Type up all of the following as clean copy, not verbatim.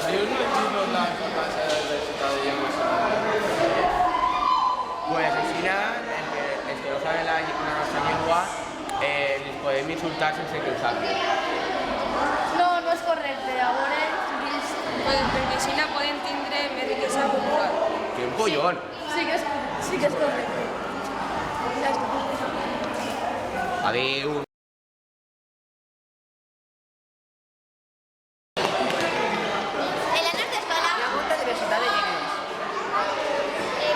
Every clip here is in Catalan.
Dios no entiendo la importancia del resultado de llengua. Pues al final, els que no saben la nostra llengua, les podem insultar sense que ho sàpiguen. No, no és correcte. Llavors, perquè així poden tindre més riquesa cultural. Que un collón! sí que és correcte. Ja està. Adéu! En la nostra escola, Hi ha molta diversitat de llengües.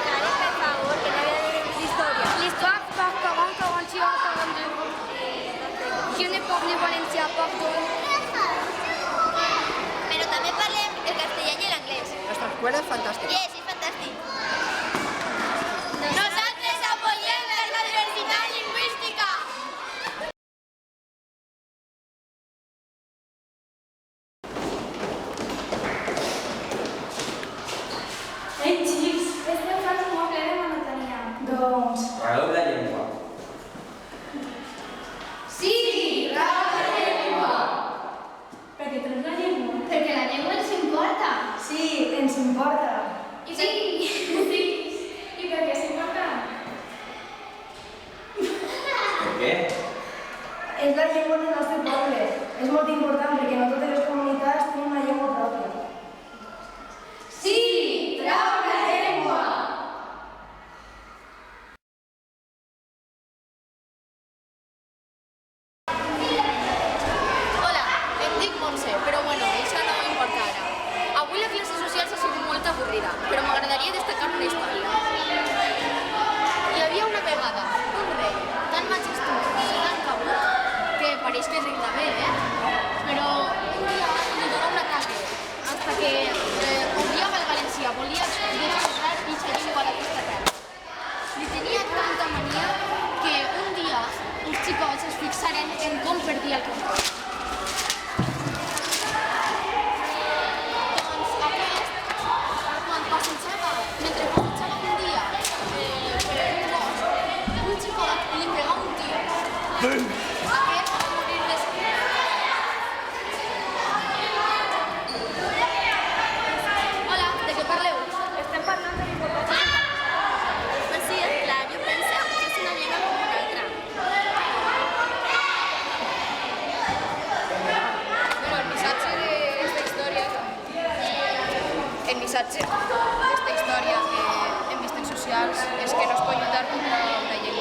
Karen, per favor, que no havia de d'història. L'histoire par 40, 41, 42. Je ne parle valencià, pardon. Però també parlem el castellà i l'anglès. Nuestra escuela es fantástica. Yes, és fantàstic. Nosaltres apoyem la diversitat lingüística. Ei, xics, este fa un molt ple de monotonia. Doncs... Raó de la llengua. Sí, raó de la llengua. Perquè tens la llengua. Perquè la llengua ens importa. Sí, ens importa. I sí. Sí. I per què és important? Per què? És la llengua del nostre poble. És molt important perquè no totes les comunitats tenen una llengua pròpia. Sí, raó de la llengua. Hola, em dic Montse, però bueno, això no m'importa ara. Avui la classe social ha sigut molt avorrida, però m'agradaria destacar una història. Hi havia una vegada un rei tan majestuós i tan cabut que pareix que regna bé, Però un dia li donà un ataque, hasta que odiava el valencià, volia desxifrar aquesta llengua d'aquesta terra. Li tenia tanta mania que un dia uns xicots es fixaren en com perdia el control. Doncs aquest, quan passejava, mentre passejava un dia per un bosc, un xicot li pegà un tir. Aquest va morir després. Hola, de què parleu? Estem parlant de l'importància. Pues sí, és clar, jo penso que és una llengua com una altra. Bueno, el missatge d'esta història que hem vist en socials és que no es pot lluitar contra una llengua.